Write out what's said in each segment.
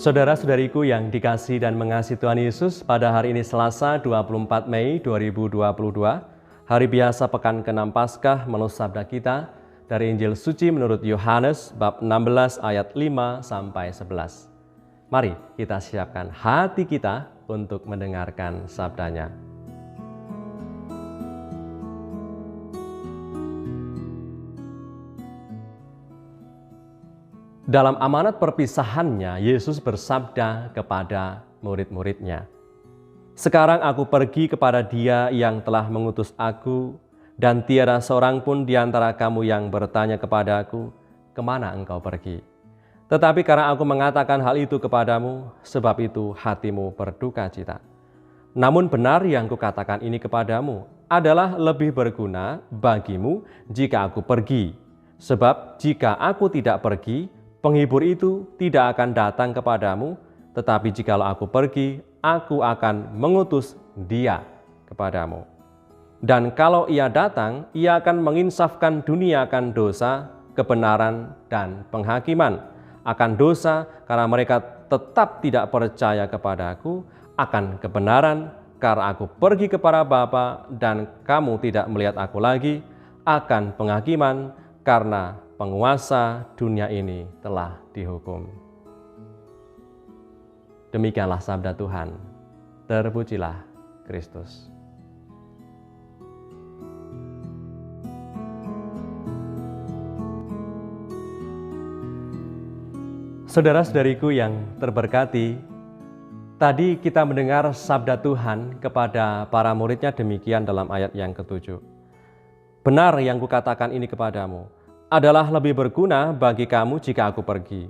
Saudara-saudariku yang dikasihi dan mengasihi Tuhan Yesus, pada hari ini Selasa 24 Mei 2022, hari biasa pekan ke-6 Paskah, menurut sabda kita dari Injil Suci menurut Yohanes bab 16 ayat 5 sampai 11. Mari kita siapkan hati kita untuk mendengarkan sabdanya. Dalam amanat perpisahannya, Yesus bersabda kepada murid-muridnya, "Sekarang aku pergi kepada Dia yang telah mengutus aku, dan tiada seorang pun di antara kamu yang bertanya kepadaku, 'Kemana engkau pergi?' Tetapi karena aku mengatakan hal itu kepadamu, sebab itu hatimu berduka cita. Namun benar yang kukatakan ini kepadamu adalah lebih berguna bagimu jika aku pergi. Sebab jika aku tidak pergi, penghibur itu tidak akan datang kepadamu, tetapi jikalau aku pergi, aku akan mengutus Dia kepadamu. Dan kalau Ia datang, Ia akan menginsafkan dunia akan dosa, kebenaran, dan penghakiman. Akan dosa karena mereka tetap tidak percaya kepadaku, akan kebenaran karena aku pergi kepada Bapa dan kamu tidak melihat aku lagi, akan penghakiman karena penguasa dunia ini telah dihukum." Demikianlah sabda Tuhan. Terpujilah Kristus. Saudara-saudariku yang terberkati, tadi kita mendengar sabda Tuhan kepada para muridnya demikian dalam ayat yang ke-7. "Benar yang kukatakan ini kepadamu adalah lebih berguna bagi kamu jika aku pergi.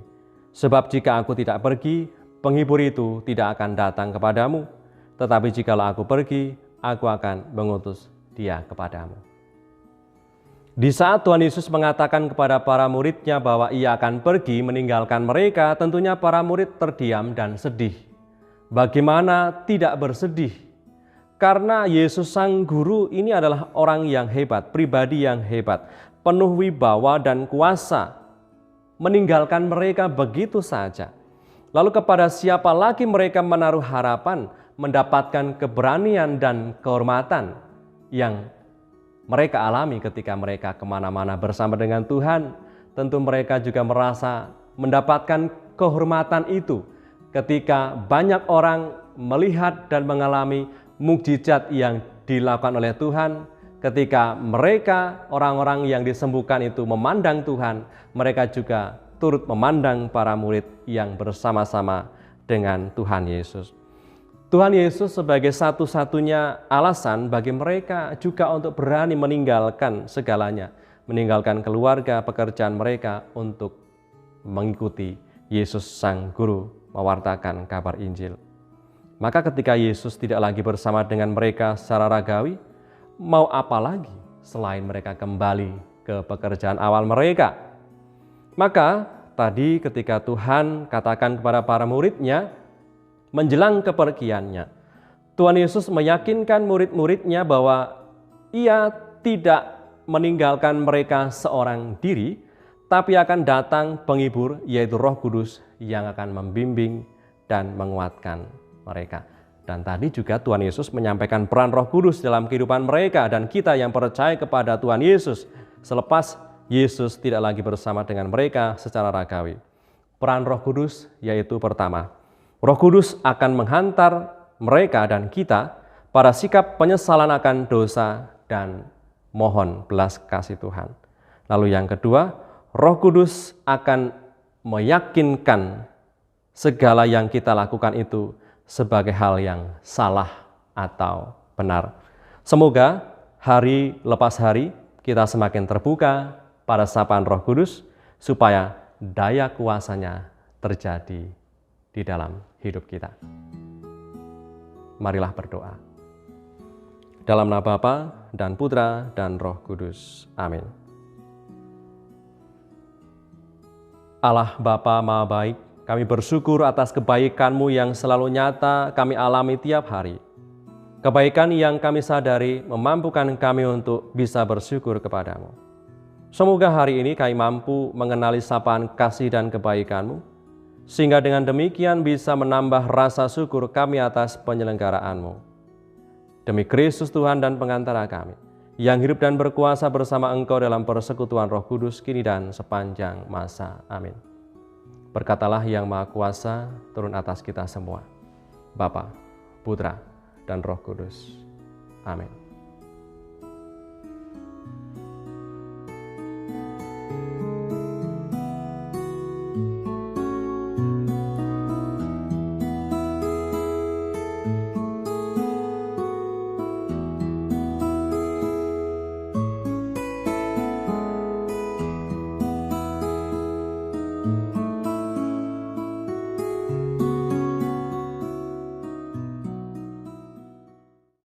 Sebab jika aku tidak pergi, penghibur itu tidak akan datang kepadamu. Tetapi jikalau aku pergi, aku akan mengutus Dia kepadamu." Di saat Tuhan Yesus mengatakan kepada para muridnya bahwa Ia akan pergi meninggalkan mereka, tentunya para murid terdiam dan sedih. Bagaimana tidak bersedih? Karena Yesus Sang Guru ini adalah orang yang hebat, pribadi yang hebat, penuh wibawa dan kuasa, meninggalkan mereka begitu saja. Lalu kepada siapa lagi mereka menaruh harapan mendapatkan keberanian dan kehormatan yang mereka alami ketika mereka kemana-mana bersama dengan Tuhan? Tentu mereka juga merasa mendapatkan kehormatan itu ketika banyak orang melihat dan mengalami mukjizat yang dilakukan oleh Tuhan. Ketika mereka, orang-orang yang disembuhkan itu memandang Tuhan, mereka juga turut memandang para murid yang bersama-sama dengan Tuhan Yesus. Tuhan Yesus sebagai satu-satunya alasan bagi mereka juga untuk berani meninggalkan segalanya, meninggalkan keluarga, pekerjaan mereka untuk mengikuti Yesus Sang Guru, mewartakan kabar Injil. Maka ketika Yesus tidak lagi bersama dengan mereka secara ragawi, mau apa lagi selain mereka kembali ke pekerjaan awal mereka? Maka tadi ketika Tuhan katakan kepada para muridnya, menjelang kepergiannya, Tuhan Yesus meyakinkan murid-muridnya bahwa Ia tidak meninggalkan mereka seorang diri, tapi akan datang penghibur, yaitu Roh Kudus yang akan membimbing dan menguatkan mereka. Dan tadi juga Tuhan Yesus menyampaikan peran Roh Kudus dalam kehidupan mereka dan kita yang percaya kepada Tuhan Yesus selepas Yesus tidak lagi bersama dengan mereka secara ragawi. Peran Roh Kudus yaitu pertama, Roh Kudus akan menghantar mereka dan kita pada sikap penyesalan akan dosa dan mohon belas kasih Tuhan. Lalu yang kedua, Roh Kudus akan meyakinkan segala yang kita lakukan itu sebagai hal yang salah atau benar. Semoga hari lepas hari kita semakin terbuka pada sapaan Roh Kudus supaya daya kuasanya terjadi di dalam hidup kita. Marilah berdoa. Dalam nama Bapa dan Putra dan Roh Kudus. Amin. Allah Bapa Maha Baik, kami bersyukur atas kebaikan-Mu yang selalu nyata kami alami tiap hari. Kebaikan yang kami sadari memampukan kami untuk bisa bersyukur kepadamu. Semoga hari ini kami mampu mengenali sapaan kasih dan kebaikan-Mu, sehingga dengan demikian bisa menambah rasa syukur kami atas penyelenggaraanmu. Demi Kristus Tuhan dan pengantara kami, yang hidup dan berkuasa bersama Engkau dalam persekutuan Roh Kudus, kini dan sepanjang masa. Amin. Berkatalah yang Maha Kuasa, turun atas kita semua, Bapa, Putra, dan Roh Kudus. Amin.